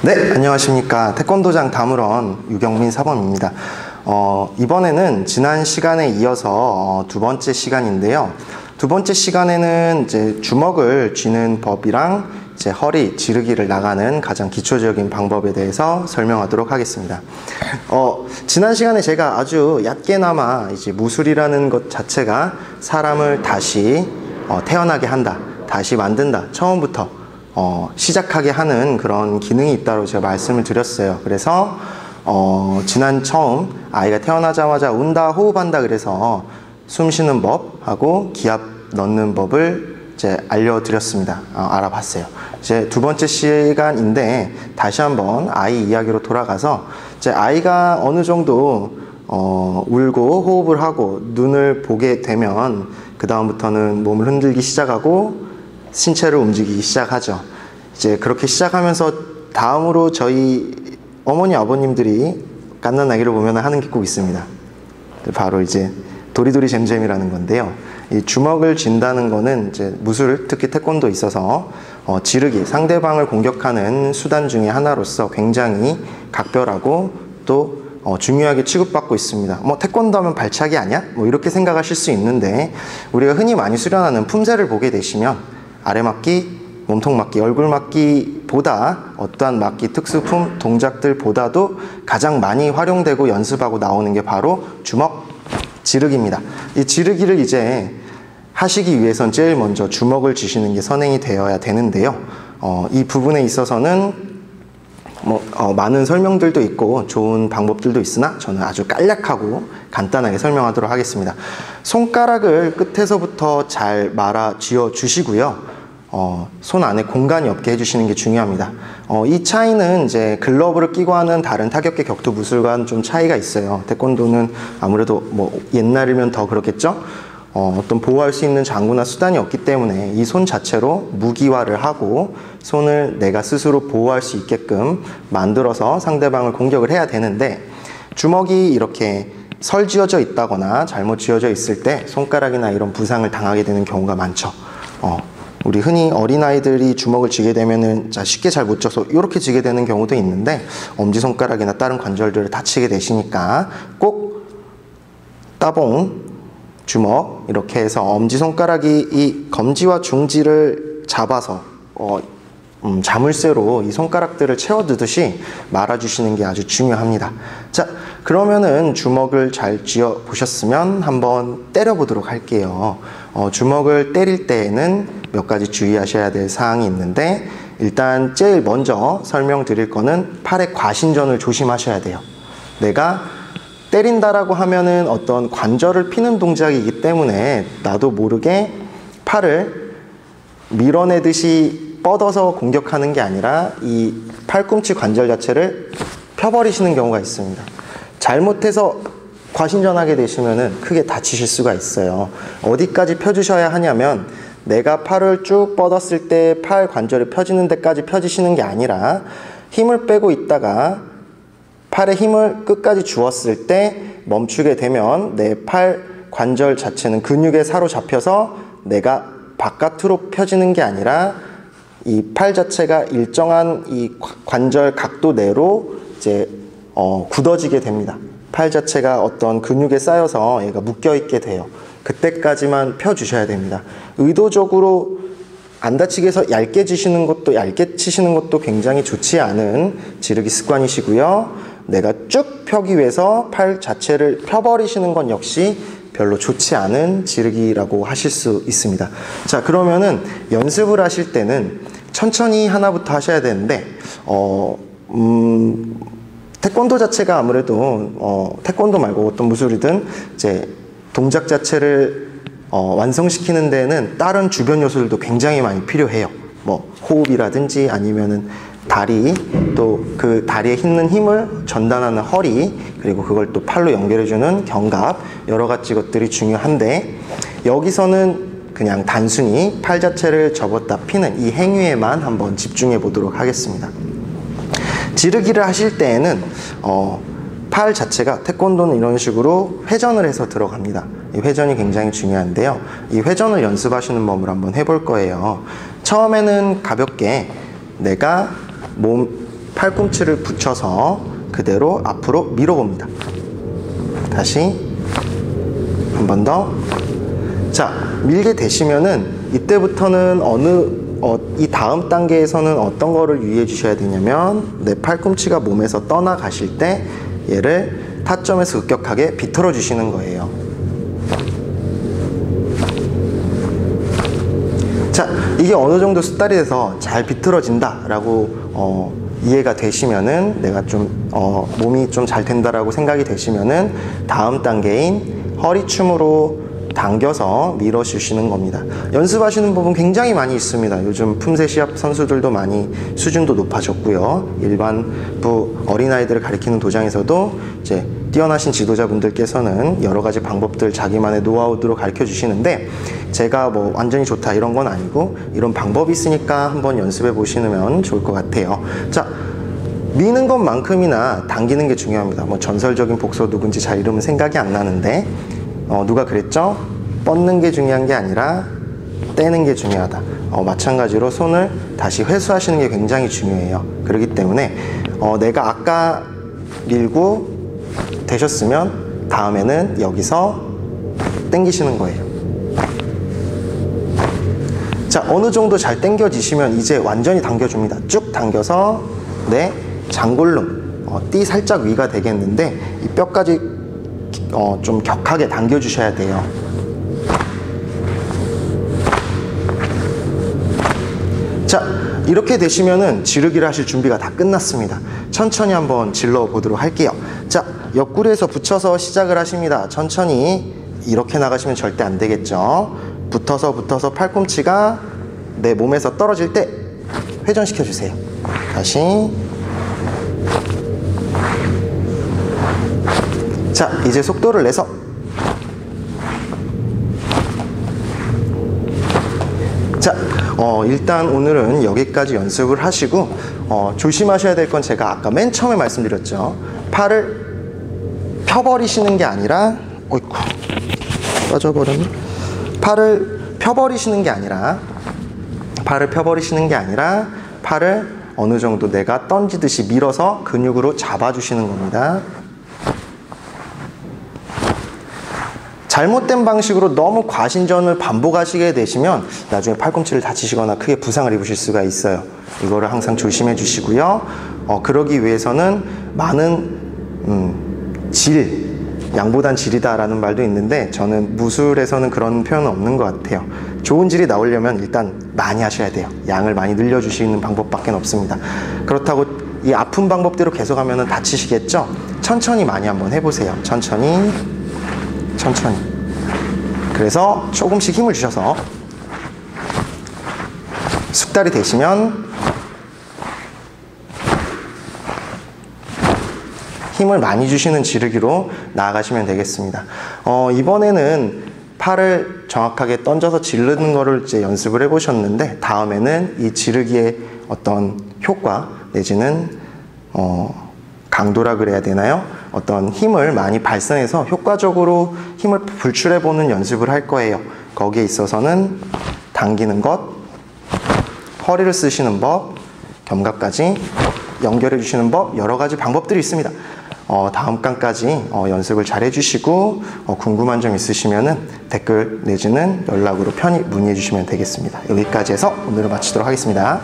네, 안녕하십니까. 태권도장 다물원 유경민 사범입니다. 이번에는 지난 시간에 이어서 두 번째 시간인데요. 두 번째 시간에는 이제 주먹을 쥐는 법이랑 이제 허리 지르기를 나가는 가장 기초적인 방법에 대해서 설명하도록 하겠습니다. 지난 시간에 제가 아주 얕게나마 이제 무술이라는 것 자체가 사람을 다시 태어나게 한다, 다시 만든다, 처음부터 시작하게 하는 그런 기능이 있다고 제가 말씀을 드렸어요. 그래서 지난 처음 아이가 태어나자마자 운다, 호흡한다 그래서 숨 쉬는 법하고 기압 넣는 법을 이제 알려드렸습니다. 알아봤어요. 이제 두 번째 시간인데 다시 한번 아이 이야기로 돌아가서 이제 아이가 어느 정도 울고 호흡을 하고 눈을 보게 되면 그 다음부터는 몸을 흔들기 시작하고 신체를 움직이기 시작하죠. 이제 그렇게 시작하면서 다음으로 저희 어머니 아버님들이 갓난아기를 보면 하는 게 꼭 있습니다. 바로 이제 도리도리 잼잼이라는 건데요. 이 주먹을 쥔다는 거는 이제 무술, 특히 태권도에 있어서 지르기, 상대방을 공격하는 수단 중에 하나로서 굉장히 각별하고 또 중요하게 취급받고 있습니다. 태권도 하면 발차기 아니야? 이렇게 생각하실 수 있는데 우리가 흔히 많이 수련하는 품새를 보게 되시면 아래맞기, 몸통맞기, 얼굴맞기보다 어떠한 맞기 특수품 동작들보다도 가장 많이 활용되고 연습하고 나오는 게 바로 주먹 지르기입니다. 이 지르기를 이제 하시기 위해선 제일 먼저 주먹을 쥐시는 게 선행이 되어야 되는데요. 이 부분에 있어서는 많은 설명들도 있고 좋은 방법들도 있으나 저는 아주 간략하고 간단하게 설명하도록 하겠습니다. 손가락을 끝에서부터 잘 말아 쥐어 주시고요. 손 안에 공간이 없게 해주시는 게 중요합니다. 이 차이는 이제 글러브를 끼고 하는 다른 타격계 격투 무술과는 좀 차이가 있어요. 태권도는 아무래도 옛날이면 더 그렇겠죠? 어떤 보호할 수 있는 장구나 수단이 없기 때문에 이 손 자체로 무기화를 하고 손을 내가 스스로 보호할 수 있게끔 만들어서 상대방을 공격을 해야 되는데 주먹이 이렇게 설지어져 있다거나 잘못 쥐어져 있을 때 손가락이나 이런 부상을 당하게 되는 경우가 많죠. 우리 흔히 어린아이들이 주먹을 쥐게 되면은 쉽게 잘 못 쥐어서 이렇게 쥐게 되는 경우도 있는데 엄지손가락이나 다른 관절들을 다치게 되시니까 꼭 따봉 주먹 이렇게 해서 엄지손가락이 이 검지와 중지를 잡아서 자물쇠로 이 손가락들을 채워두듯이 말아주시는 게 아주 중요합니다. 자, 그러면은 주먹을 잘 쥐어 보셨으면 한번 때려 보도록 할게요. 주먹을 때릴 때에는 몇 가지 주의하셔야 될 사항이 있는데 일단 제일 먼저 설명드릴 거는 팔의 과신전을 조심하셔야 돼요. 내가 때린다라고 하면은 어떤 관절을 피는 동작이기 때문에 나도 모르게 팔을 밀어내듯이 뻗어서 공격하는 게 아니라 이 팔꿈치 관절 자체를 펴버리시는 경우가 있습니다. 잘못해서 과신전하게 되시면은 크게 다치실 수가 있어요. 어디까지 펴주셔야 하냐면 내가 팔을 쭉 뻗었을 때 팔 관절이 펴지는 데까지 펴지시는 게 아니라 힘을 빼고 있다가 팔에 힘을 끝까지 주었을 때 멈추게 되면 내 팔 관절 자체는 근육에 사로잡혀서 내가 바깥으로 펴지는 게 아니라 이 팔 자체가 일정한 이 관절 각도 내로 이제 굳어지게 됩니다. 팔 자체가 어떤 근육에 쌓여서 얘가 묶여 있게 돼요. 그때까지만 펴 주셔야 됩니다. 의도적으로 안 다치게 해서 얇게 치시는 것도 굉장히 좋지 않은 지르기 습관이시고요. 내가 쭉 펴기 위해서 팔 자체를 펴버리시는 건 역시 별로 좋지 않은 지르기라고 하실 수 있습니다. 자, 그러면은 연습을 하실 때는 천천히 하나부터 하셔야 되는데 태권도 자체가 아무래도 태권도 말고 어떤 무술이든 이제 동작 자체를 완성시키는 데는 다른 주변 요소들도 굉장히 많이 필요해요. 호흡이라든지 아니면은 다리, 또 그 다리에 있는 힘을 전달하는 허리, 그리고 그걸 또 팔로 연결해주는 견갑, 여러 가지 것들이 중요한데 여기서는 그냥 단순히 팔 자체를 접었다 피는 이 행위에만 한번 집중해 보도록 하겠습니다. 지르기를 하실 때에는 팔 자체가 태권도는 이런 식으로 회전을 해서 들어갑니다. 이 회전이 굉장히 중요한데요. 이 회전을 연습하시는 법을 한번 해볼 거예요. 처음에는 가볍게 내가 팔꿈치를 붙여서 그대로 앞으로 밀어봅니다. 다시 한 번 더. 자, 밀게 되시면은 이때부터는 이 다음 단계에서는 어떤 거를 유의해 주셔야 되냐면, 내 팔꿈치가 몸에서 떠나가실 때 얘를 타점에서 급격하게 비틀어 주시는 거예요. 자, 이게 어느 정도 숙달이 돼서 잘 비틀어진다 라고 이해가 되시면은, 내가 좀 몸이 좀 잘 된다라고 생각이 되시면은 다음 단계인 허리춤으로 당겨서 밀어주시는 겁니다. 연습하시는 부분 굉장히 많이 있습니다. 요즘 품새 시합 선수들도 많이 수준도 높아졌고요. 일반부 어린아이들을 가리키는 도장에서도 이제 뛰어나신 지도자분들께서는 여러 가지 방법들 자기만의 노하우로 가르쳐 주시는데, 제가 뭐 완전히 좋다 이런 건 아니고 이런 방법이 있으니까 한번 연습해 보시면 좋을 것 같아요. 자, 미는 것만큼이나 당기는 게 중요합니다. 뭐 전설적인 복서 누군지 잘 이름은 생각이 안 나는데 누가 그랬죠? 뻗는 게 중요한 게 아니라 떼는 게 중요하다. 마찬가지로 손을 다시 회수하시는 게 굉장히 중요해요. 그렇기 때문에 내가 아까 밀고 되셨으면 다음에는 여기서 당기시는 거예요. 자, 어느 정도 잘 당겨지시면 이제 완전히 당겨줍니다. 쭉 당겨서 내 장골름, 띠 살짝 위가 되겠는데 이 뼈까지 좀 격하게 당겨주셔야 돼요. 자, 이렇게 되시면은 지르기를 하실 준비가 다 끝났습니다. 천천히 한번 질러 보도록 할게요. 자, 옆구리에서 붙여서 시작을 하십니다. 천천히. 이렇게 나가시면 절대 안 되겠죠. 붙어서 팔꿈치가 내 몸에서 떨어질 때 회전시켜 주세요. 다시. 자, 이제 속도를 내서 자, 일단 오늘은 여기까지 연습을 하시고 조심하셔야 될 건 제가 아까 맨 처음에 말씀드렸죠. 팔을 펴버리시는 게 아니라 어이쿠 빠져버렸네. 팔을 펴버리시는 게 아니라 팔을 어느 정도 내가 던지듯이 밀어서 근육으로 잡아주시는 겁니다. 잘못된 방식으로 너무 과신전을 반복하시게 되시면 나중에 팔꿈치를 다치시거나 크게 부상을 입으실 수가 있어요. 이거를 항상 조심해 주시고요. 그러기 위해서는 많은 양보단 질이다 라는 말도 있는데, 저는 무술에서는 그런 표현은 없는 것 같아요. 좋은 질이 나오려면 일단 많이 하셔야 돼요. 양을 많이 늘려주시는 방법밖에 없습니다. 그렇다고 이 아픈 방법대로 계속하면 다치시겠죠? 천천히 많이 한번 해보세요. 천천히. 그래서 조금씩 힘을 주셔서 숙달이 되시면 힘을 많이 주시는 지르기로 나아가시면 되겠습니다. 이번에는 팔을 정확하게 던져서 지르는 거를 이제 연습을 해보셨는데, 다음에는 이 지르기의 어떤 효과 내지는 강도라 그래야 되나요? 어떤 힘을 많이 발산해서 효과적으로 힘을 불출해보는 연습을 할 거예요. 거기에 있어서는 당기는 것, 허리를 쓰시는 법, 견갑까지 연결해 주시는 법, 여러 가지 방법들이 있습니다. 다음 강까지 연습을 잘 해주시고 궁금한 점 있으시면은 댓글 내지는 연락으로 편히 문의해 주시면 되겠습니다. 여기까지 해서 오늘은 마치도록 하겠습니다.